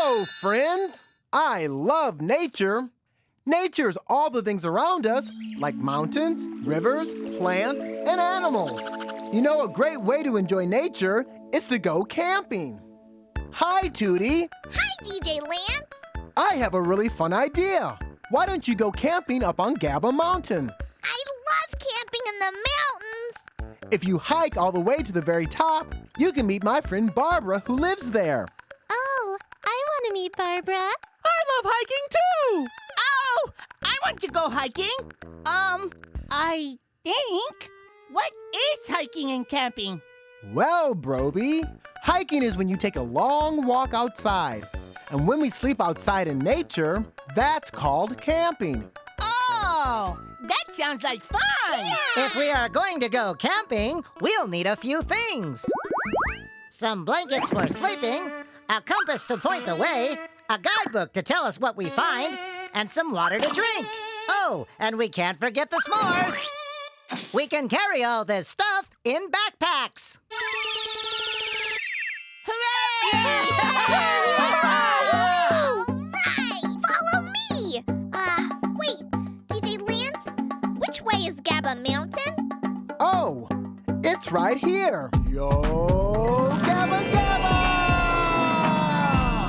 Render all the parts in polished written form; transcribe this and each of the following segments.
Hello, friends! I love nature. Nature's all the things around us, like mountains, rivers, plants, and animals. You know, a great way to enjoy nature is to go camping. Hi, Toodee. Hi, DJ Lance. I have a really fun idea. Why don't you go camping up on Gabba Mountain? I love camping in the mountains. If you hike all the way to the very top, you can meet my friend Barbara who lives there. Oh, I want to meet Barbara. I love hiking too! Oh, I want to go hiking. I think. What is hiking and camping? Well, Brobee, hiking is when you take a long walk outside. And when we sleep outside in nature, that's called camping. Oh, that sounds like fun! Yeah. If we are going to go camping, we'll need a few things. Some blankets for sleeping, a compass to point the way, a guidebook to tell us what we find, and some water to drink. Oh, and we can't forget the s'mores. We can carry all this stuff in backpacks. All right, follow me. Wait, DJ Lance, which way is Gabba Mountain? Oh, it's right here. Yo Gabba Gabba!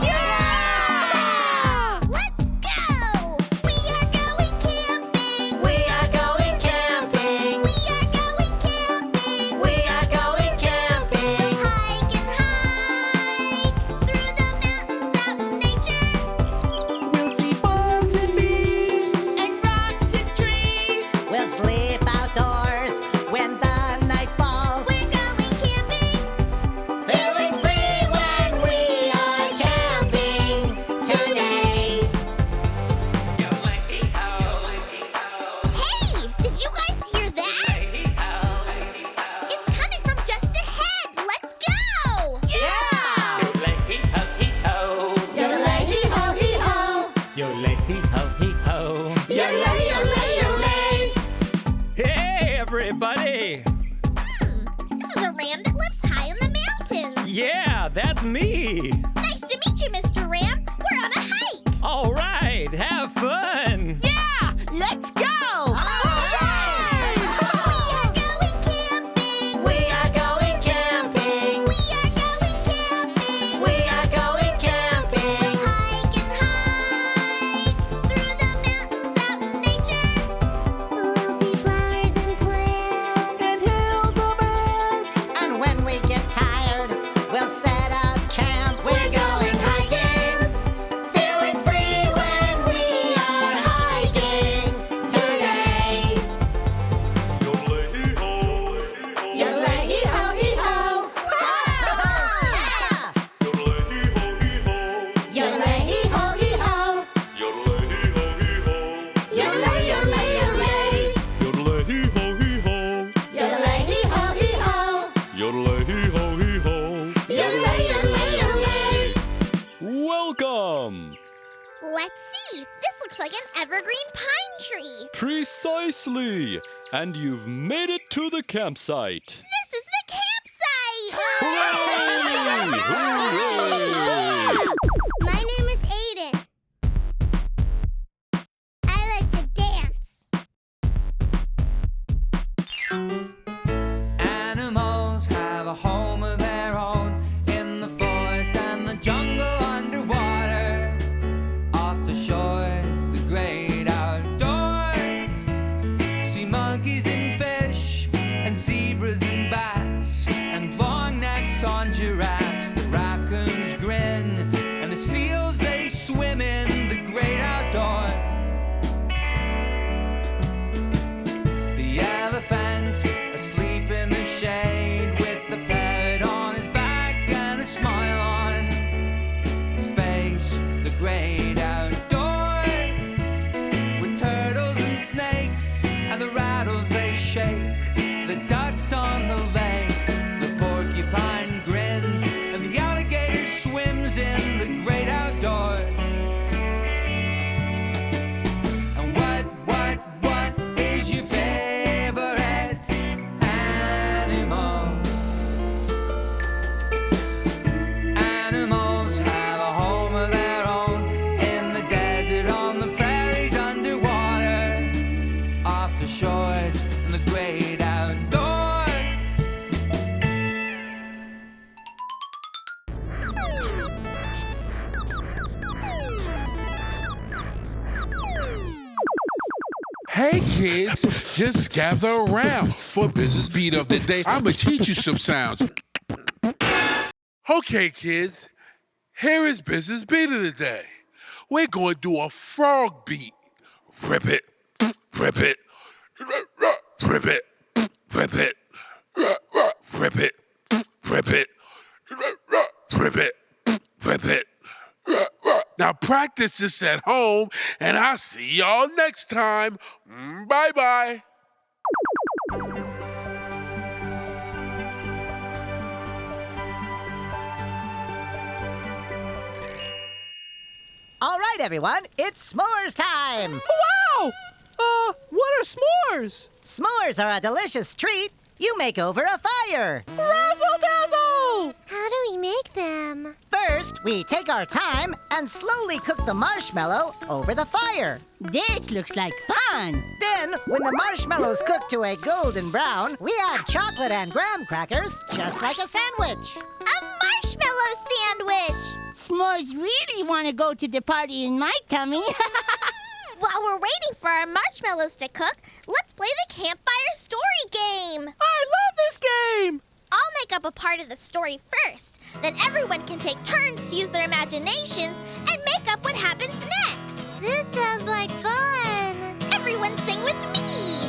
Yeah! Let's go! We are going camping. We are going camping. We are going camping. We are going camping. Hike and hike through the mountains out in nature. We'll see bugs and bees. And rocks and trees. We'll sleep outdoors when the night falls. We're going camping. Feeling free when we are camping today. Hey, did you guys hear that? It's coming from just ahead. Let's go! Yeah! Yo-lay-hee-ho-hee-ho. Yo-lay-hee-ho-hee-ho. Yo-lay-hee-ho-hee-ho. Yo-lay-yo-lay-yo-lay. Hey, everybody! This is a ram that lives high in the mountains. Yeah, that's me! Nice to meet you, Mr. Ram. We're on a hike. All right, have fun! Yeah, let's go! We are going camping. We are going camping. We are going camping. We are going camping. Hike and hike through the mountains out in nature. We'll see flowers and plants. And hills of birds. And when we get tired, we'll set up camp. We're going hiking. Feeling free when we are hiking today. Yo-lay-hee-ho-hee-ho. Yeah! Yo-lay-hee-ho-hee-ho. Yo-lay-yo-lay-yo-lay. Yo-lay-hee-ho-hee-ho. Yo-lay-yo-lay-yo-lay. Welcome! Let's see. This looks like an evergreen pine tree. Precisely! And you've made it to the campsite. This is the campsite. Hooray! Hooray! My name is Aiden. I like to dance. Animals have a home of their own in the forest and the jungle underwater, off the shores, the great outdoors. See monkeys and fish and zebras and bats and long-necked on giraffes. Hey kids, just gather around for business beat of the day. I'ma teach you some sounds. Okay kids, here is business beat of the day. We're going to do a frog beat. Rip it, rip it, rip it, rip it, rip it, rip it, rip it, rip it. Now practice this at home, and I'll see y'all next time. Bye-bye. All right, everyone, it's s'mores time. Wow! What are s'mores? S'mores are a delicious treat you make over a fire. Razzle dazzle! How do we make them? First, we take our time and slowly cook the marshmallow over the fire. This looks like fun. Then, when the marshmallows cook to a golden brown, we add chocolate and graham crackers, just like a sandwich. A marshmallow sandwich! S'mores really want to go to the party in my tummy. While we're waiting for our marshmallows to cook, let's play the campfire story game. I love this game! I'll make up a part of the story first. Then everyone can take turns to use their imaginations and make up what happens next. This sounds like fun. Everyone sing with me.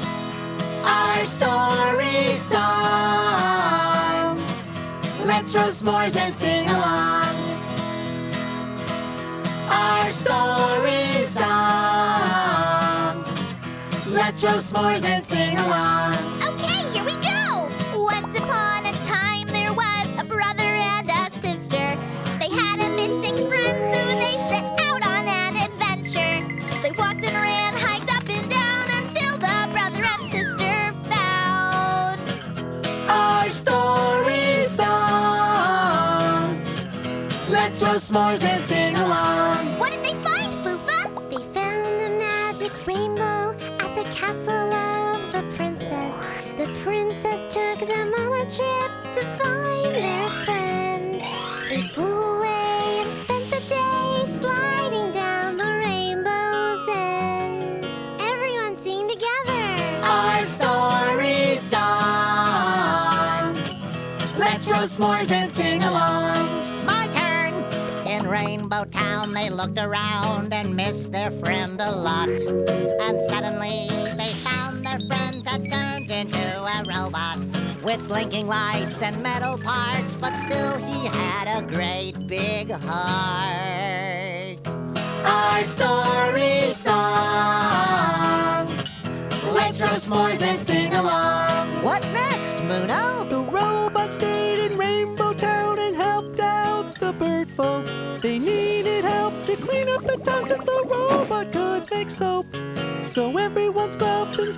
Our story song. Let's roast s'mores and sing along. Our story song. Let's roast s'mores and sing along. Okay, here we go. Once upon a time, there was a brother and a sister. They had a missing friend, so they set out on an adventure. They walked and ran, hiked up and down until the brother and sister found Our story song. Let's roast s'mores and sing along. What did they find, Foofa? They found a magic rainbow at the castle of the princess. The princess took them on a trip to find their friend. They flew away and spent the day sliding down the rainbow's end. Everyone sing together. Our story song. Let's roast s'mores and sing along. My turn! In Rainbow Town, they looked around and missed their friend a lot. And suddenly, they found their friend had turned into a robot with blinking lights and metal parts, but still he had a great big heart. Our story song. Let's roast s'mores and sing along. What next, Muno? The robot stayed in Rainbow Town and helped out the bird folk. They needed help to clean up the town because the robot could make soap. So everyone scrubbed and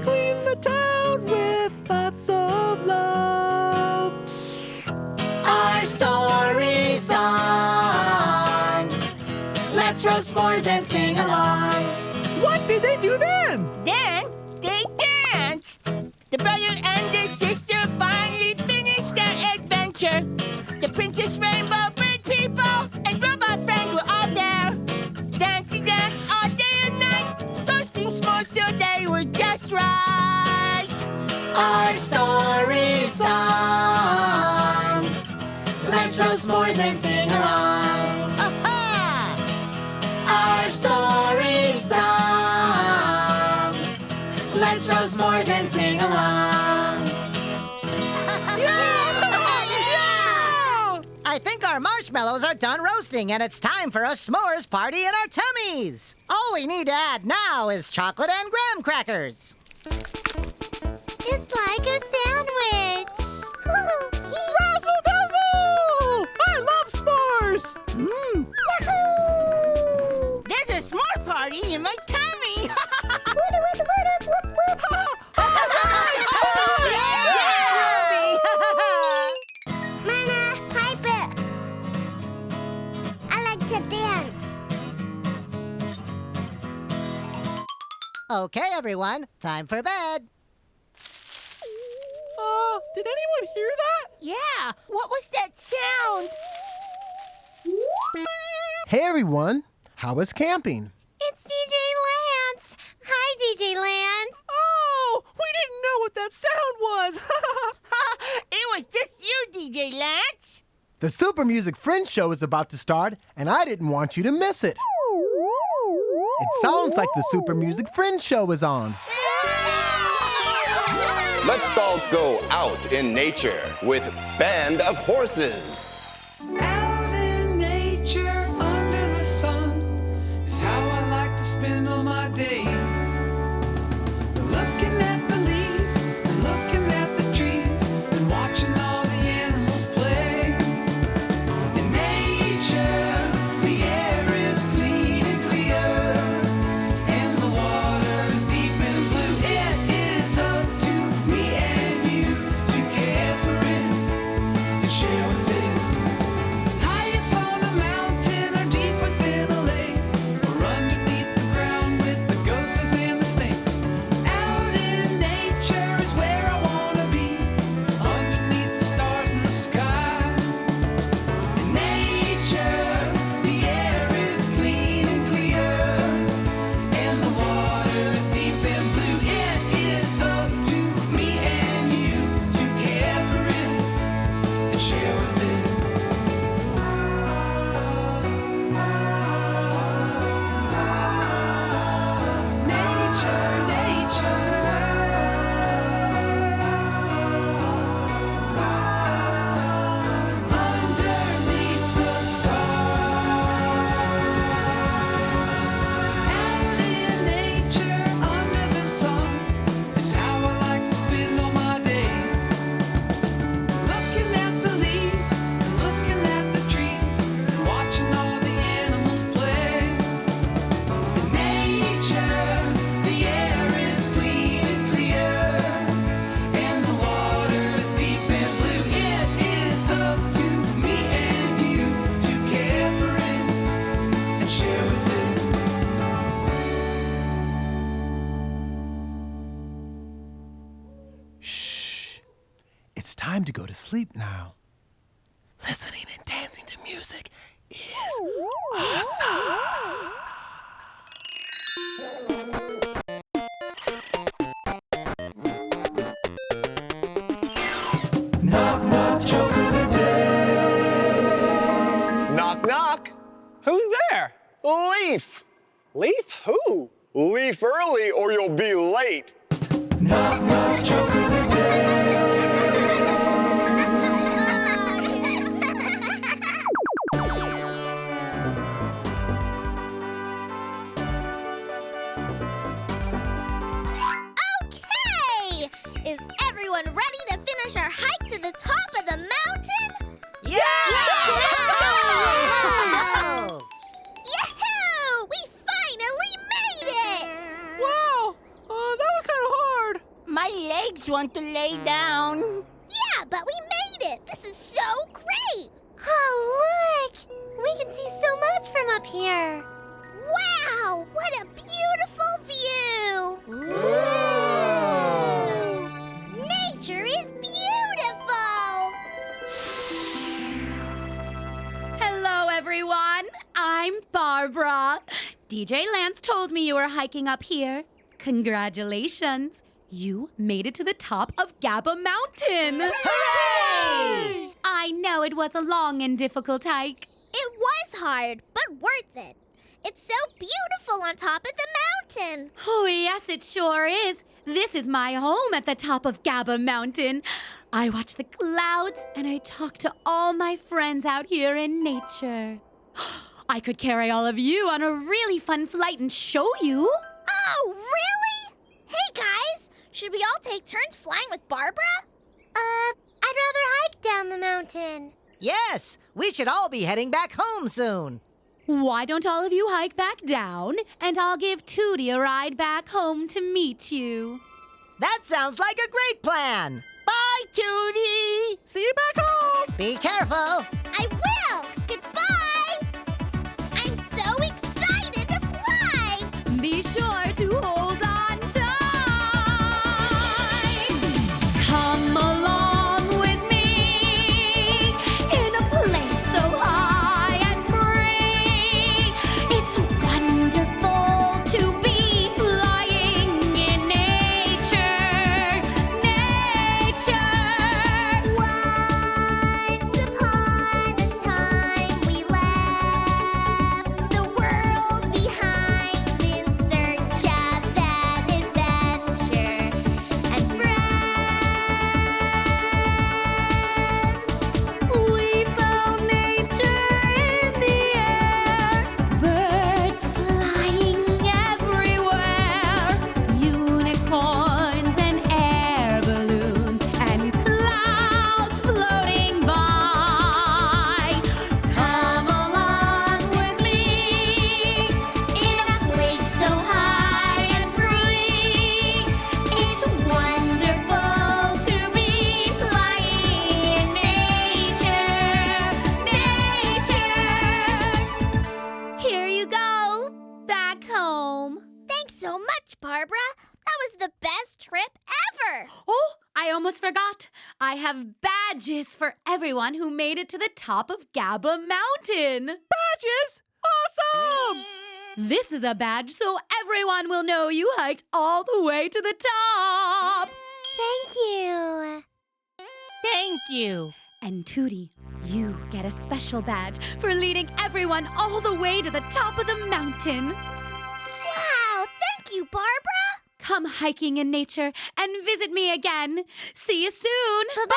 cleaned the town with lots of love. Our story song. Let's roast s'mores and sing along. What did they do then? Then they danced. The brother and the sister finally finished their adventure. The princess, rainbow, bird people, and robot friend were all there. Dancing dance all day and night, roasting s'mores till they were just right. Our story song. Let's roast s'mores and sing along. Aha! Our story song. Let's roast s'mores and sing along. I think our marshmallows are done roasting, and it's time for a s'mores party in our tummies. All we need to add now is chocolate and graham crackers. It's like a sandwich. Razzle dazzle! I love s'mores! There's a s'more party in my tummy! Mana, pipe it. I like to dance. Okay, everyone, time for bed. Did anyone hear that? Yeah, what was that sound? Hey everyone, how was camping? It's DJ Lance. Hi, DJ that sound was. It was just you, DJ Lance. The Super Music Friends show is about to start, and I didn't want you to miss it. It sounds like the Super Music Friends show is on. Let's all go out in nature with Band of Horses. Out in nature under the sun is how I like to spend all my days. Looking at the leaves and looking at the trees and watching all the animals play. In nature, the air is clean and clear, and the water is deep and blue. It is up to me and you to care for it and share with it. High upon a mountain or deep within a lake, or underneath the ground with the gophers and the snakes. Out in nature is where I wanna be, underneath the stars in the sky. In nature, the air is clean and clear, and the water is deep and blue. It is up to me and you to care for it and share with it. Nature, underneath the stars. Out in nature, under the sun, is how I like to spend all my days. Looking at the leaves, and looking at the trees, and watching all the animals play. In nature, the air is clean and clear, and the water is deep and blue. It is up to me and you to care for it and share with it. Shh. It's time to go to sleep now. Listening and dancing to music is awesome. Knock, knock, joke of the day. Knock, knock. Who's there? Leaf. Leaf? Who? Leave early or you'll be late. Knock, knock, joke of the day. Okay! Is everyone ready to finish our hike to the top of the mountain? Yeah! Let's go! Let's go! Yahoo! We finally made it! Wow, that was kind of hard. My legs want to lay down. Yeah, but we made it! This is so great! Oh, look! We can see so much from up here. Wow! What a beautiful view! Ooh. Nature is beautiful! Hello, everyone. I'm Barbara. DJ Lance told me you were hiking up here. Congratulations. You made it to the top of Gabba Mountain. Hooray! I know it was a long and difficult hike. It was hard, but worth it. It's so beautiful on top of the mountain. Oh, yes, it sure is. This is my home at the top of Gabba Mountain. I watch the clouds and I talk to all my friends out here in nature. I could carry all of you on a really fun flight and show you. Oh, really? Hey, guys, should we all take turns flying with Barbara? I'd rather hike down the mountain. Yes, we should all be heading back home soon. Why don't all of you hike back down, and I'll give Toodee a ride back home to meet you. That sounds like a great plan. Bye, Toodee. See you back home. Be careful. I will. Goodbye. I'm so excited to fly. Be sure to hold on tight. Come along with me in a place so high and free. It's wonderful to be flying in nature. so much, Barbara. That was the best trip ever. Oh, I almost forgot. I have badges for everyone who made it to the top of Gabba Mountain. Badges? Awesome! This is a badge so everyone will know you hiked all the way to the top. Thank you. Thank you. And Toodee, you get a special badge for leading everyone all the way to the top of the mountain. Wow, thank you, Barbara. Come hiking in nature and visit me again. See you soon. Bye-bye.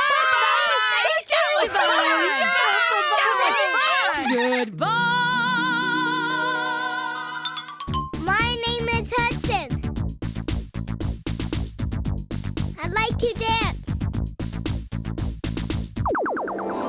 Goodbye. My name is Hudson. I like to dance.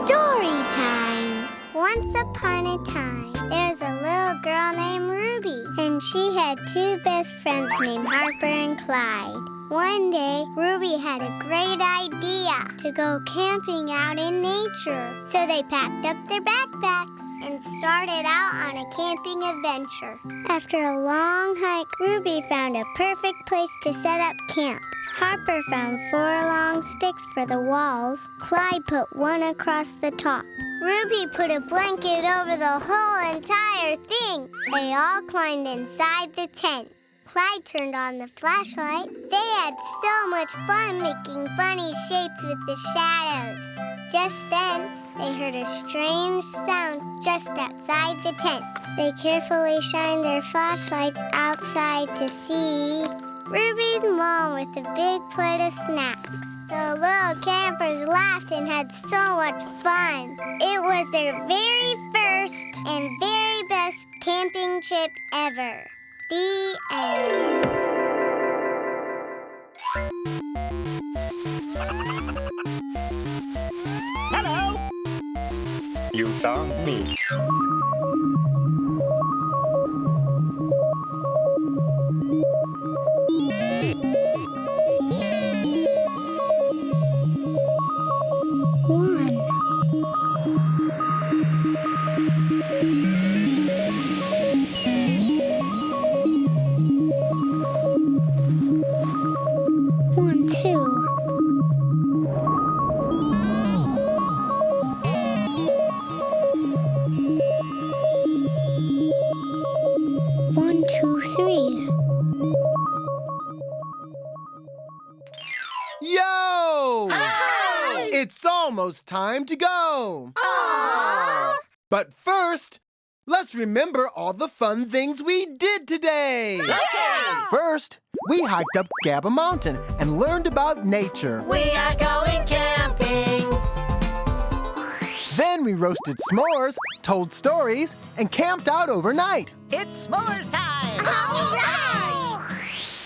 Story time. Once upon a time, there was a little girl named Ruby, and she had two best friends named Harper and Clyde. One day, Ruby had a great idea to go camping out in nature. So they packed up their backpacks and started out on a camping adventure. After a long hike, Ruby found a perfect place to set up camp. Harper found 4 long sticks for the walls. Clyde put one across the top. Ruby put a blanket over the whole entire thing. They all climbed inside the tent. Clyde turned on the flashlight. They had so much fun making funny shapes with the shadows. Just then, they heard a strange sound just outside the tent. They carefully shined their flashlights outside to see Ruby's mom with a big plate of snacks. The little campers laughed and had so much fun. It was their very first and very best camping trip ever. The end. Hello! You found me. Yo! Hi! It's almost time to go. Aww! But first, let's remember all the fun things we did today. Okay! First, we hiked up Gabba Mountain and learned about nature. We are going camping. Then we roasted s'mores, told stories, and camped out overnight. It's s'mores time. All right!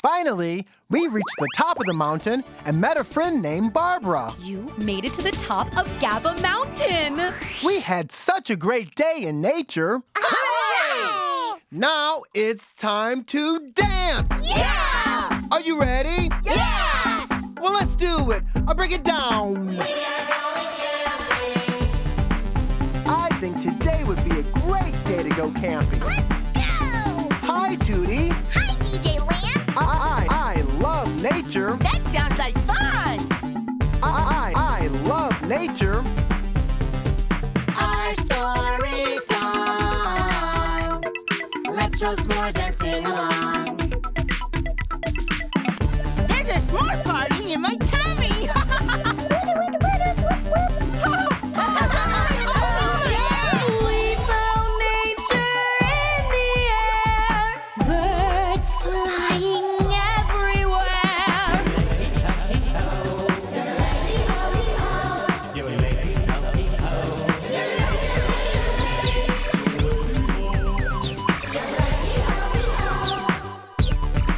Finally, we reached the top of the mountain and met a friend named Barbara. You made it to the top of Gabba Mountain. We had such a great day in nature. Hooray! Now it's time to dance. Yeah! Are you ready? Yeah! Well, let's do it. I'll break it down. We are going camping. I think today would be a great day to go camping. Let's go! Hi, Toodee. Hi, DJ Lamb. I love nature. That sounds like fun. I love nature. Our story song. Let's roast s'mores and sing along. There's a s'more party in my tummy. We found nature in the air. Birds flying everywhere.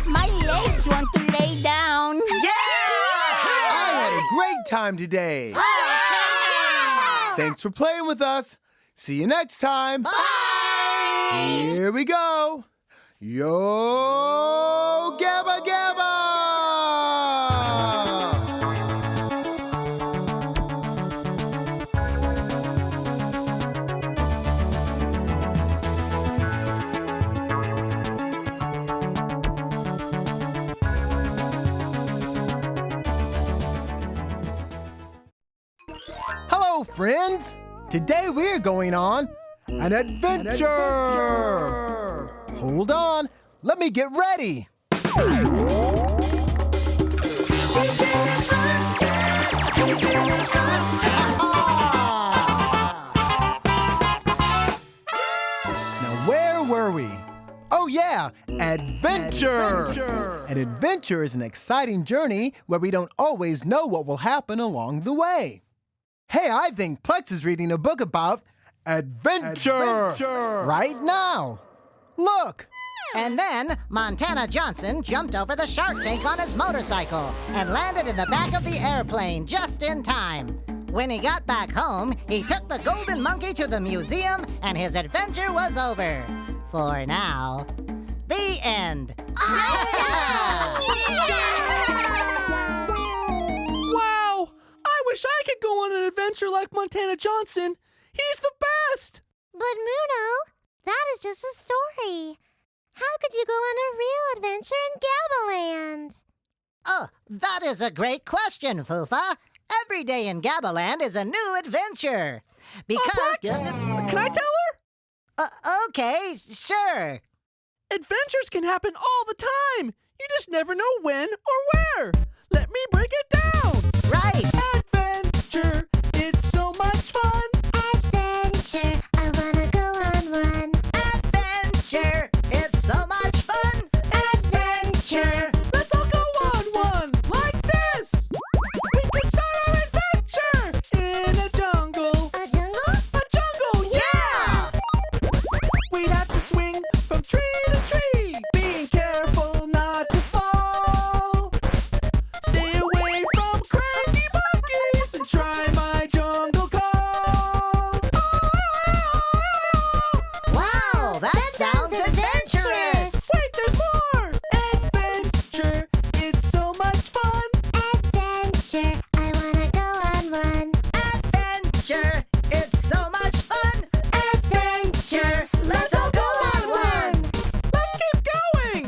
My legs want to lay down. I had a great time today. Thanks for playing with us. See you next time. Bye. Here we go. Yo Gabba Gabba! friends. Today we're going on an adventure. Hold on, let me get ready. Now, where were we? Oh yeah, adventure! An adventure is an exciting journey where we don't always know what will happen along the way. Hey, I think Plex is reading a book about adventure right now. Look! And then Montana Johnson jumped over the shark tank on his motorcycle and landed in the back of the airplane just in time. When he got back home, he took the golden monkey to the museum and his adventure was over. For now. The end. Wow! I wish I could go on an adventure like Montana Johnson. He's the best! But Muno, that is just a story. How could you go on a real adventure in Gabbaland? Oh, that is a great question, Foofa. Every day in Gabbaland is a new adventure. Because... Can I tell her? Okay, sure. Adventures can happen all the time. You just never know when or where. Let me break it down. Right. Adventure, it's so much fun. Adventure, I wanna go on one. Adventure, it's so much fun. Adventure. Let's all go on one, like this. We can start our adventure in a jungle. A jungle? A jungle, yeah! We'd have to swing from tree to tree, being careful not to fall. Stay away from cranky monkeys and try my jungle call. Wow, that sounds adventurous. Wait, there's more! Adventure, it's so much fun. Adventure, I wanna go on one. Adventure, it's so much fun. Adventure, Let's all go on one. Let's keep going!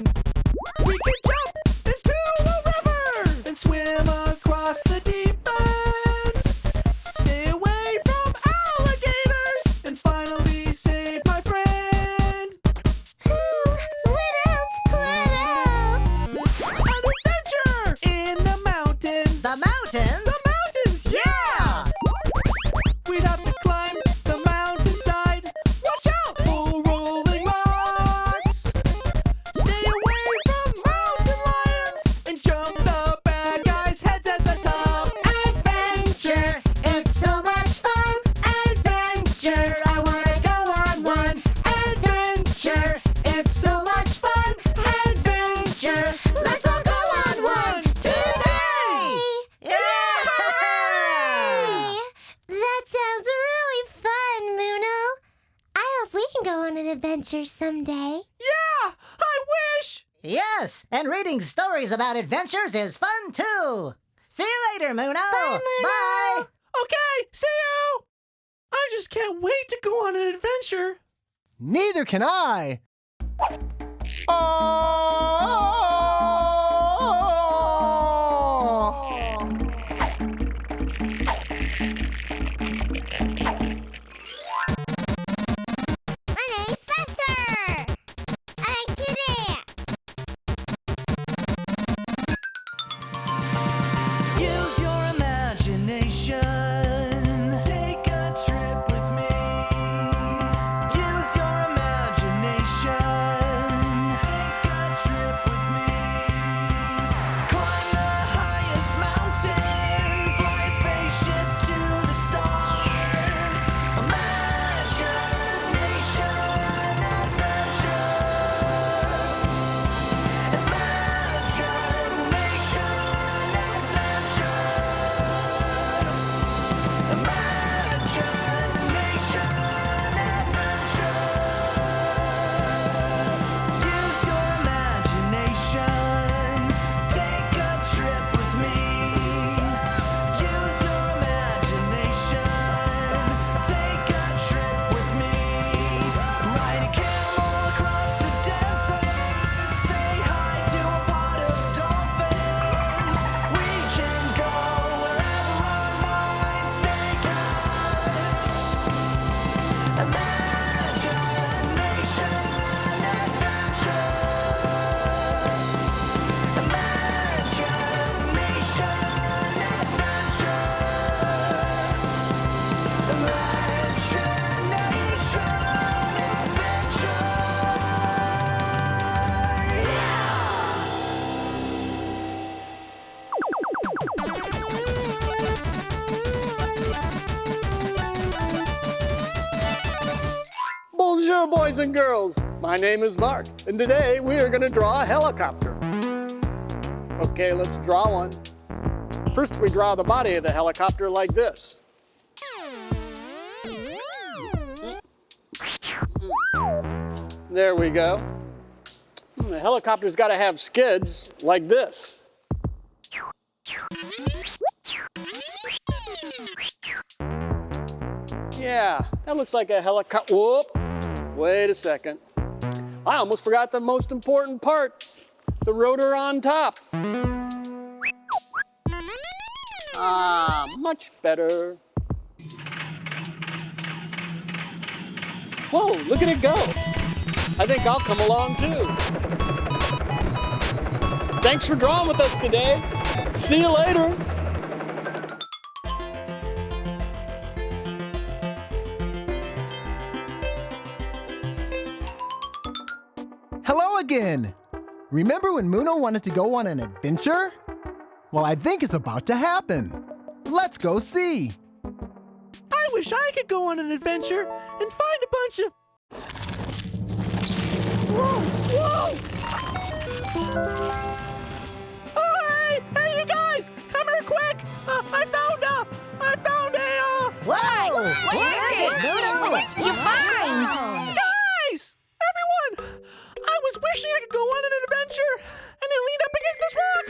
We can jump into a river and swim across the deep end. Stay away from alligators and finally save my friend. What else? An adventure in the mountains. The mountains? The mountains, yeah! We'd have to climb the mountainside. Watch out for rolling rocks. Stay away from mountain lions and jump the bad guys' heads at the top. Adventure, it's so much fun. Adventure, I wanna go on one. Adventure, it's so much fun. Adventure, let's all go on one today. Yeah! That sounds really fun, Muno. I hope we can go on an adventure someday. Yeah, I wish! Yes, and reading stories about adventures is fun too. See you later, Muno. Bye, Muno. Bye. Okay, see you! I just can't wait to go on an adventure. Neither can I. My name's Buster. I'm Toodee. Use your imagination. Take a trip with me. Use your imagination. Take a trip boys and girls. My name is Mark, and today we are going to draw a helicopter. Okay, let's draw one. First, we draw the body of the helicopter like this. There we go. The helicopter's got to have skids like this. Yeah, that looks like a helicopter. Whoop! Wait a second. I almost forgot the most important part, the rotor on top. Ah, much better. Whoa, look at it go. I think I'll come along too. Thanks for drawing with us today. See you later. Hello again. Remember when Muno wanted to go on an adventure? Well, I think it's about to happen. Let's go see. I wish I could go on an adventure and find a bunch of... Whoa! Whoa! Oh, hey, you guys! Come here quick! I found a... Whoa! What is it, Muno? What did you find? Guys! Everyone! I was wishing I could go on an adventure, and it leaned up against this rock,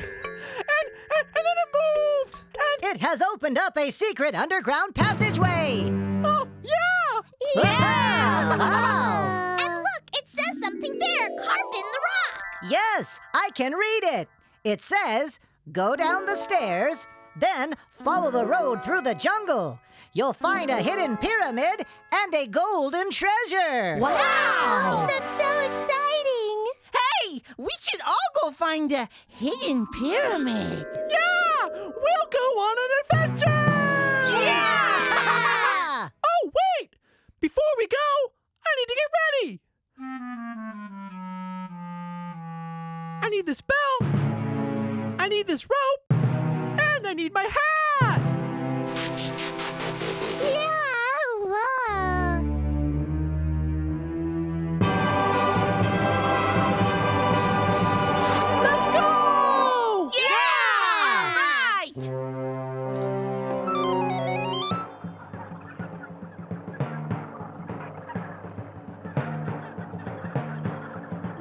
and then it moved, and... It has opened up a secret underground passageway. Oh, yeah! Wow! And look, it says something there, carved in the rock. Yes, I can read it. It says, go down the stairs, then follow the road through the jungle. You'll find a hidden pyramid and a golden treasure. Wow! That's so exciting. Hey, we should all go find a hidden pyramid. Yeah! We'll go on an adventure! Yeah! Oh, wait! Before we go, I need to get ready. I need this belt, I need this rope, and I need my hat! Yeah, wow. Let's go! Yeah! Right!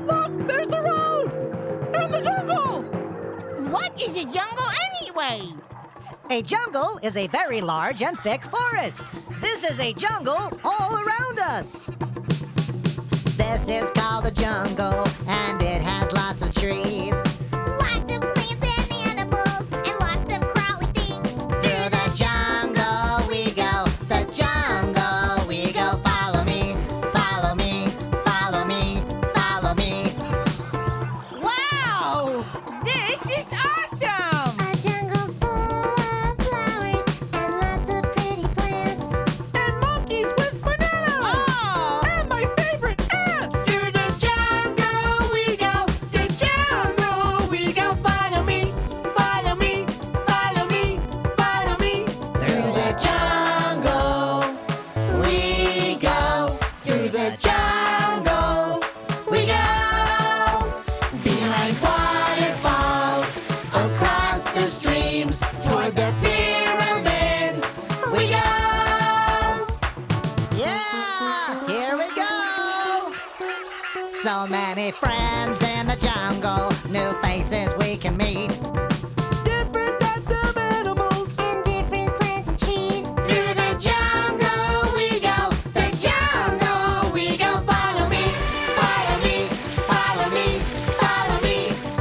Look, there's the road! And the jungle! What is a jungle anyway? A jungle is a very large and thick forest. This is a jungle all around us. This is called a jungle, and it has lots of trees. Lots of plants and animals, and lots of crawly things. Through the jungle we go, the jungle we go. Follow me, follow me, follow me, follow me. Wow! This is awesome! A jungle's full of flowers and lots of pretty plants. And monkeys with bananas! Oh! And my favorite ants! Through the jungle we go, the jungle we go. Follow me, follow me, follow me, follow me. Through the jungle we go. Through the jungle we go. Behind waterfalls, across the streams, toward the pyramid we go. Yeah, here we go. So many friends in the jungle, new faces we can meet. Different types of animals! And different plants and trees. Through the jungle we go, the jungle we go. Follow me, follow me, follow me, follow me.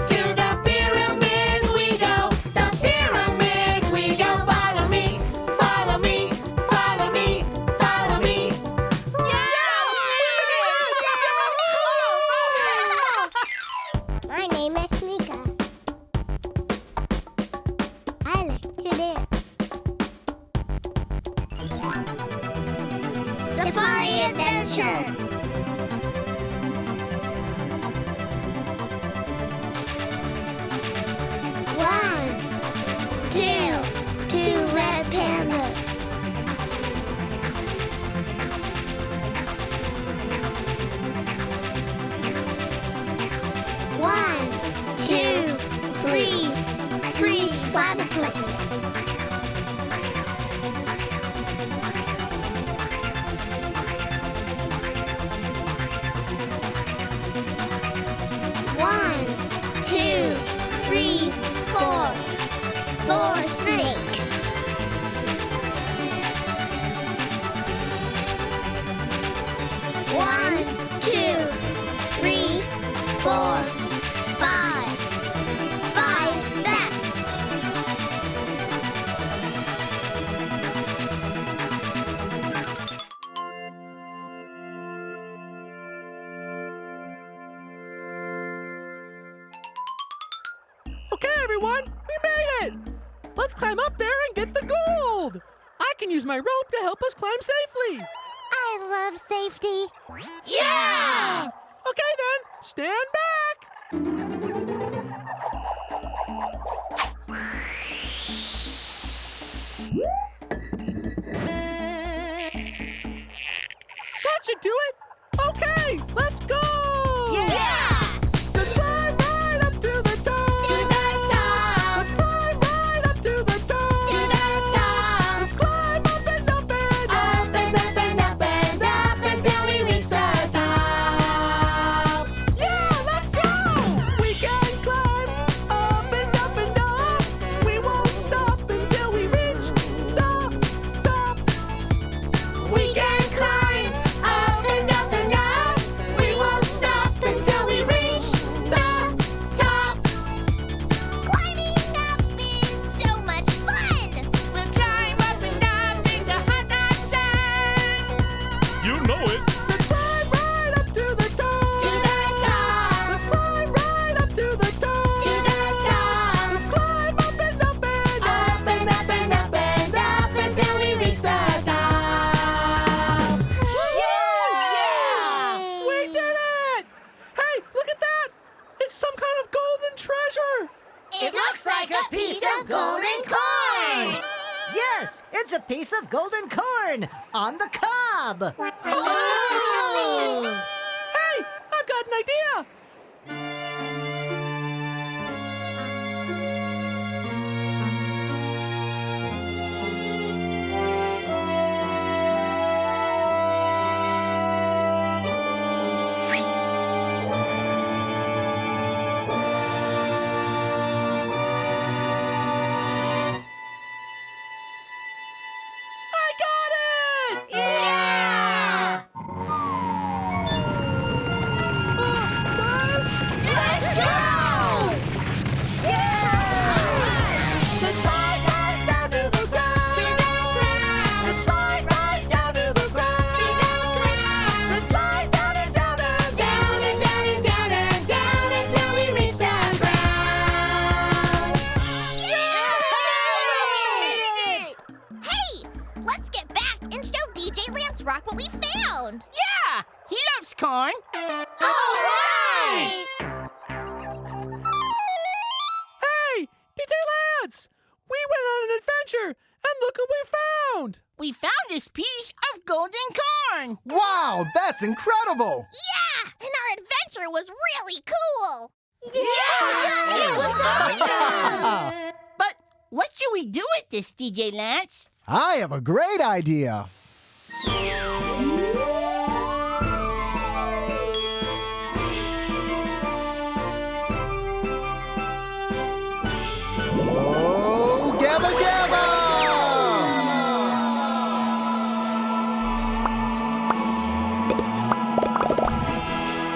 To the pyramid we go, the pyramid we go. Follow me, follow me, follow me, follow me. My name is Mika. I like to dance. Safari adventure. One, two red pandas. Okay, everyone, we made it! Let's climb up there and get the gold! I can use my rope to help us climb safely! I love safety. Yeah! Okay then, stand back! That should do it! Okay, let's go! Yeah! Let's climb right up to the top! To the top! Let's climb right up to the top! To the top! Let's climb up and up and up! Up and up and up and up until we reach the top! Yeah, let's go! We can climb up and up and up! We won't stop until we reach the top! We can climb up and up and up. We won't stop until we reach the top. Climbing up is so much fun. We'll climb up and up into hot, hot sun. You know it. Let's climb right up to the top! To the top. Let's climb right up to the top! To the top. Let's climb up and up and up! Up and up and up and up until we reach the top. Yeah! We did it! Hey, look at that! It's some kind of golden treasure! It looks like a piece of golden corn. Yes, it's a piece of golden corn on the cob. Hey, I've got an idea! I got it! Yeah! Guys, Let's go! Yeah! let's slide right down to the ground! To the ground. Let's slide right down to the ground! To the ground. Let's slide down and down and Down and down and down and down until we reach the ground. Hey, let's get back and show DJ Lance Rock what we found. Yeah, he loves corn. All right! Hey, DJ Lance! We went on an adventure, and look what we found! We found this piece of golden corn. Wow, that's incredible! Yeah, and our adventure was really cool. Yeah, it was awesome. But what should we do with this, DJ Lance? I have a great idea. Yo Gabba Gabba!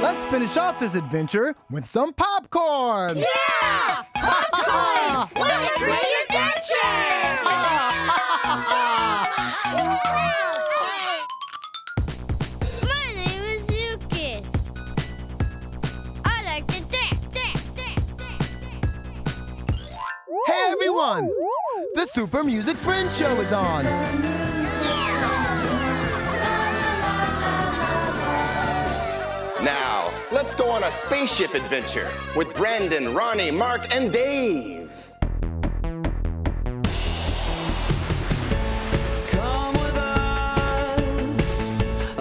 Let's finish off this adventure with some popcorn! Yeah! Popcorn! What a great adventure! My name is Lucas. I like to dance. Hey everyone! The Super Music Friends Show is on! Now, let's go on a spaceship adventure with Brandon, Ronnie, Mark, and Dave. Come with us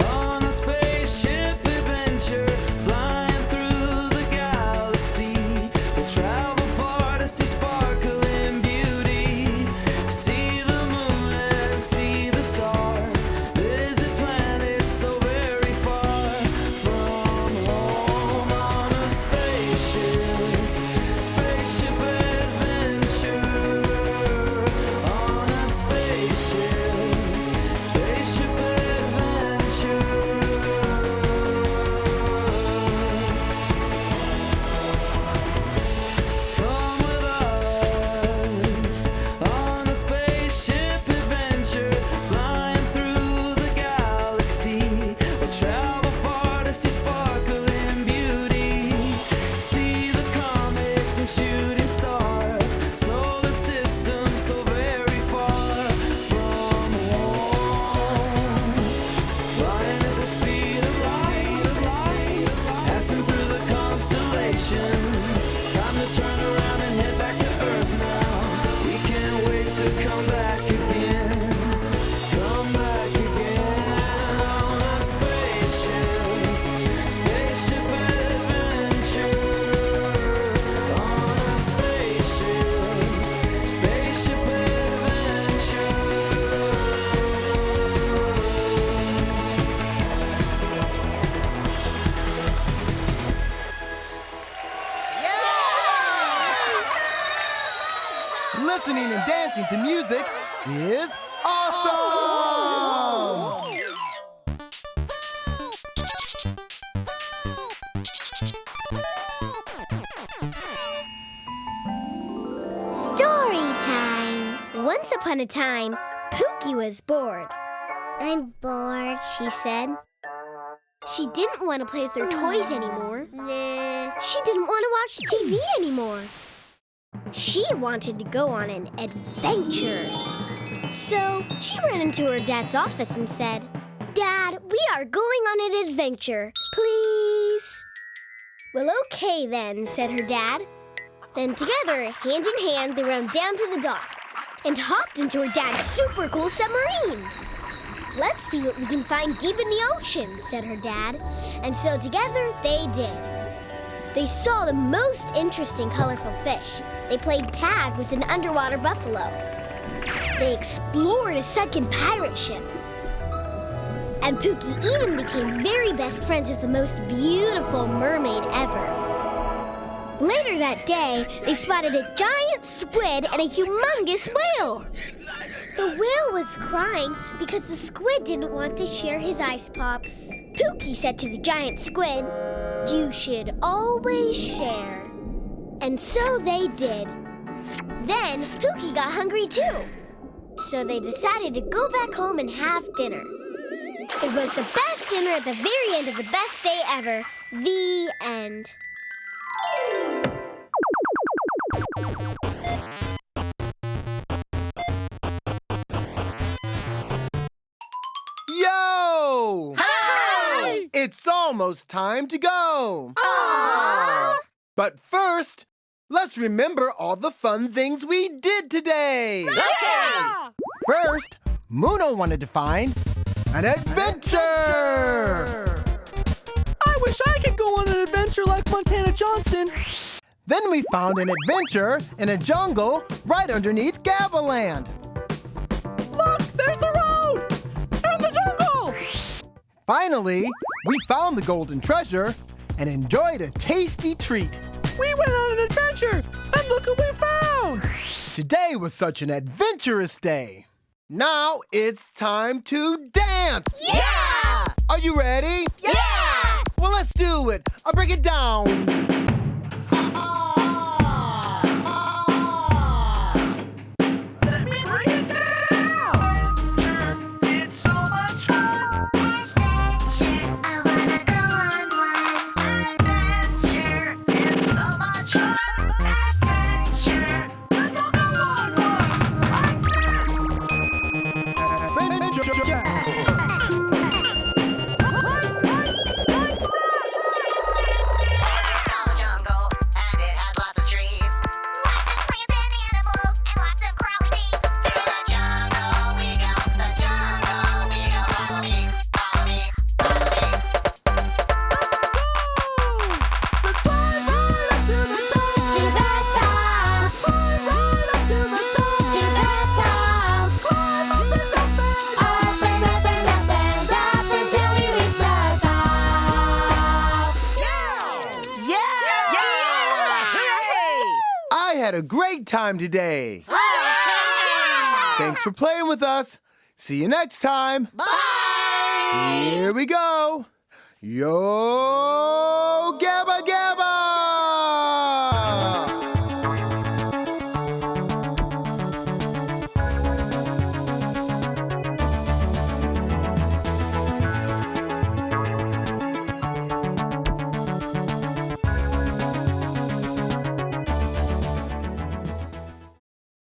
on a spaceship adventure, flying through the galaxy. We'll travel far to see sparkling beauty, see the moon and see the stars, visit planets so very far from home on a spaceship adventure. passing through the constellations. Time to turn around and head back to Earth now. We can't wait to come back again. Come back again on a spaceship. Spaceship adventure. On a spaceship. Spaceship adventure. Listening and dancing to music is awesome! Story time! Once upon a time, Pookie was bored. I'm bored, she said. She didn't want to play with her toys anymore. Nah. She didn't want to watch TV anymore. She wanted to go on an adventure. So she ran into her dad's office and said, Dad, we are going on an adventure. Please? Well, okay then, said her dad. Then together, hand in hand, they ran down to the dock and hopped into her dad's super cool submarine. Let's see what we can find deep in the ocean, said her dad. And so together they did. They saw the most interesting colorful fish. They played tag with an underwater buffalo. They explored a sunken pirate ship. And Pookie even became very best friends with the most beautiful mermaid ever. Later that day, they spotted a giant squid and a humongous whale. The whale was crying because the squid didn't want to share his ice pops. Pookie said to the giant squid, "You should always share." And so they did. Then Pookie got hungry too. So they decided to go back home and have dinner. It was the best dinner at the very end of the best day ever. The end. Yo! Hi! It's almost time to go. Aww! But first, let's remember all the fun things we did today. Okay! First, Muno wanted to find an adventure. I wish I could go on an adventure like Montana Johnson. Then we found an adventure in a jungle right underneath Gabbaland. Look, there's the road! And the jungle! Finally, we found the golden treasure and enjoyed a tasty treat. We went on an adventure, and look what we found! Today was such an adventurous day. Now it's time to dance! Yeah! Are you ready? Yeah! Well, let's do it. I'll break it down. Let me break it down! It's so much fun! Adventure, I wanna go on one. Adventure, it's so much fun! Adventure, let's all go on one! Like this! Adventure. I had a great time today. Thanks for playing with us. See you next time. Bye! Here we go. Yo